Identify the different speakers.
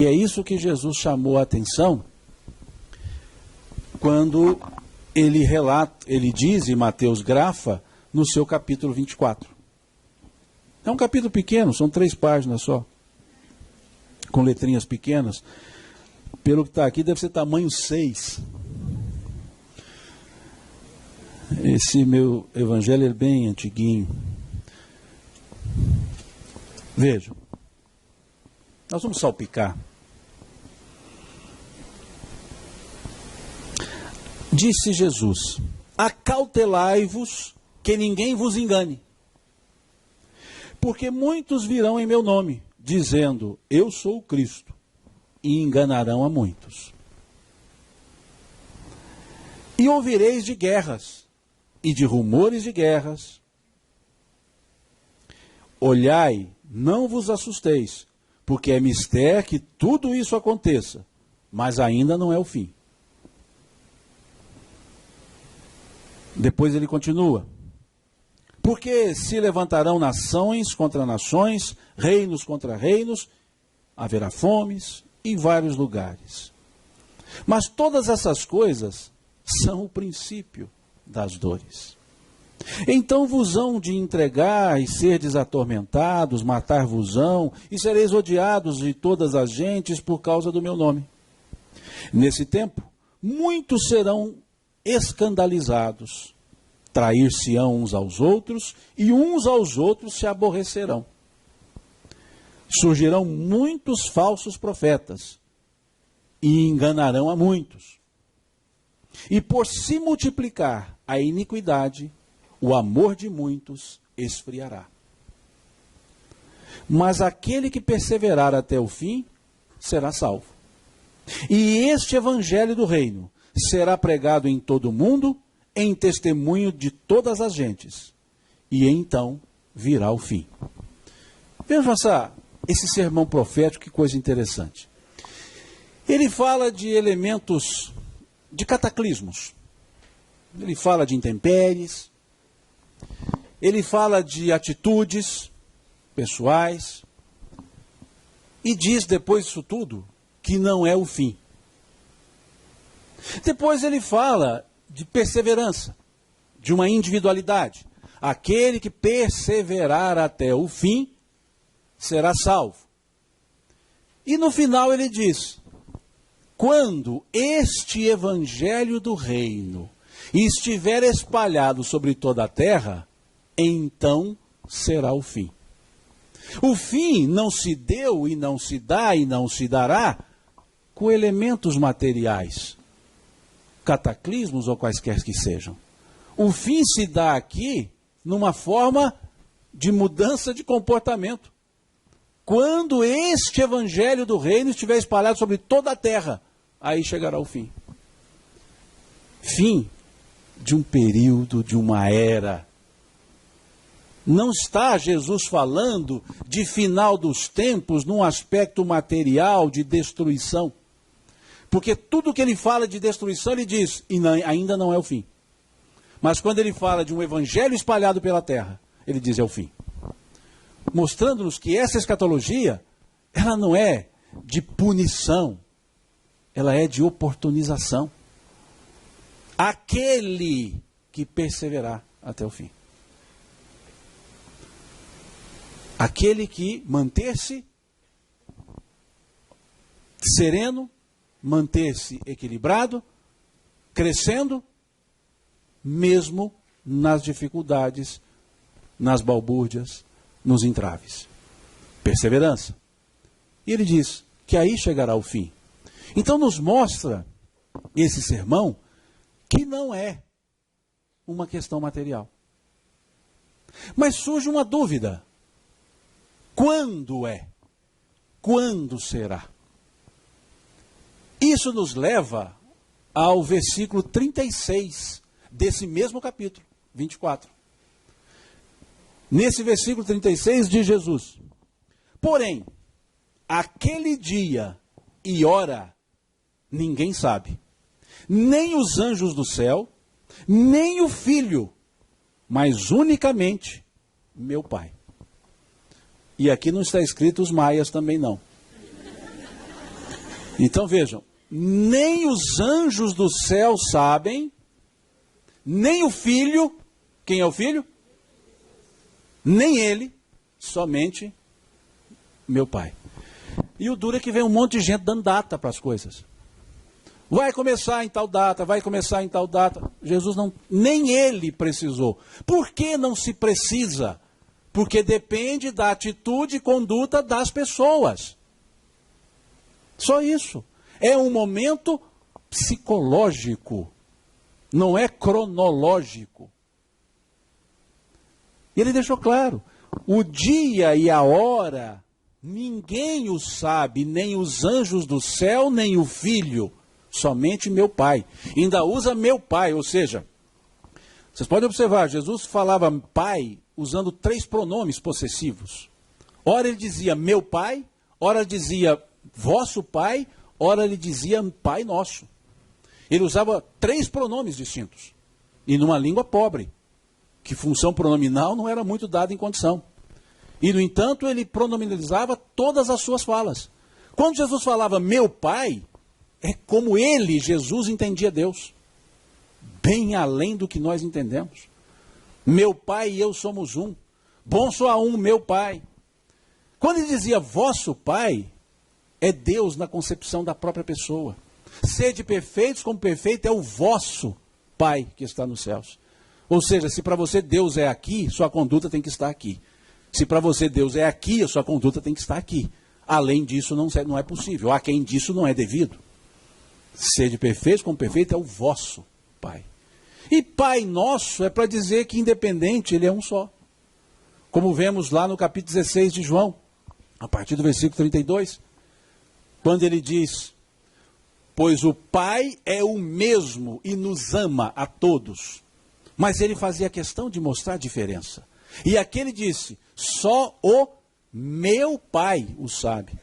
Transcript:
Speaker 1: E é isso que Jesus chamou a atenção quando ele relata, ele diz, e Mateus grafa, no seu capítulo 24. É um capítulo pequeno, são 3 páginas só, com letrinhas pequenas. Pelo que está aqui, deve ser tamanho 6. Esse meu evangelho é bem antiguinho. Vejam, nós vamos salpicar. Disse Jesus: acautelai-vos que ninguém vos engane. Porque muitos virão em meu nome, dizendo, eu sou o Cristo, e enganarão a muitos. E ouvireis de guerras, e de rumores de guerras. Olhai, não vos assusteis, porque é mister que tudo isso aconteça, mas ainda não é o fim. Depois ele continua. Porque se levantarão nações contra nações, reinos contra reinos, haverá fomes em vários lugares. Mas todas essas coisas são o princípio das dores. Então vos hão de entregar e serdes atormentados, matar-vos-ão, e sereis odiados de todas as gentes por causa do meu nome. Nesse tempo, muitos serão escandalizados, trair-se-ão uns aos outros, e uns aos outros se aborrecerão. Surgirão muitos falsos profetas, e enganarão a muitos. E por se multiplicar a iniquidade, o amor de muitos esfriará. Mas aquele que perseverar até o fim, será salvo. E este evangelho do reino será pregado em todo o mundo, em testemunho de todas as gentes. E então virá o fim. Vejam esse sermão profético, que coisa interessante. Ele fala de elementos, de cataclismos. Ele fala de intempéries. Ele fala de atitudes pessoais. E diz, depois disso tudo, que não é o fim. Depois ele fala de perseverança, de uma individualidade. Aquele que perseverar até o fim será salvo. E no final ele diz: quando este evangelho do reino estiver espalhado sobre toda a terra, então será o fim. O fim não se deu e não se dá e não se dará com elementos materiais, cataclismos ou quaisquer que sejam. O fim se dá aqui numa forma de mudança de comportamento. Quando este evangelho do reino estiver espalhado sobre toda a terra, aí chegará o fim. Fim de um período, de uma era. Não está Jesus falando de final dos tempos num aspecto material de destruição. Porque tudo que ele fala de destruição, ele diz, e não, ainda não é o fim. Mas quando ele fala de um evangelho espalhado pela terra, ele diz, é o fim. Mostrando-nos que essa escatologia, ela não é de punição, ela é de oportunização. Aquele que perseverar até o fim. Aquele que manter-se sereno, manter-se equilibrado, crescendo, mesmo nas dificuldades, nas balbúrdias, nos entraves. Perseverança. E ele diz que aí chegará o fim. Então nos mostra esse sermão que não é uma questão material. Mas surge uma dúvida. Quando é? Quando será? Isso nos leva ao versículo 36 desse mesmo capítulo 24. Nesse versículo 36 diz Jesus: porém, aquele dia e hora ninguém sabe, nem os anjos do céu, nem o Filho, mas unicamente meu Pai. E aqui não está escrito os maias também não. Então vejam, nem os anjos do céu sabem, nem o filho, quem é o filho? Nem ele, somente meu pai. E o duro é que vem um monte de gente dando data para as coisas. Vai começar em tal data, vai começar em tal data. Jesus não, nem ele precisou. Por que não se precisa? Porque depende da atitude e conduta das pessoas. Só isso. É um momento psicológico, não é cronológico. E ele deixou claro, o dia e a hora, ninguém o sabe, nem os anjos do céu, nem o filho, somente meu pai. Ainda usa meu pai, ou seja, vocês podem observar, Jesus falava pai usando 3 pronomes possessivos. Ora ele dizia meu pai, ora ele dizia vosso pai, ora ele dizia pai nosso. Ele usava 3 pronomes distintos. E numa língua pobre, que função pronominal não era muito dada em condição. E, no entanto, ele pronominalizava todas as suas falas. Quando Jesus falava meu pai, é como ele, Jesus, entendia Deus. Bem além do que nós entendemos. Meu pai e eu somos um. Bom só há um, meu pai. Quando ele dizia vosso pai, é Deus na concepção da própria pessoa. Sede perfeitos como perfeito é o vosso pai que está nos céus. Ou seja, se para você Deus é aqui, sua conduta tem que estar aqui. Se para você Deus é aqui, a sua conduta tem que estar aqui. Além disso, não é possível. A quem disso não é devido. Sede perfeitos como perfeito é o vosso pai. E Pai Nosso é para dizer que independente, ele é um só. Como vemos lá no capítulo 16 de João, a partir do versículo 32, quando ele diz, pois o Pai é o mesmo e nos ama a todos. Mas ele fazia questão de mostrar a diferença. E aquele disse, só o meu Pai o sabe.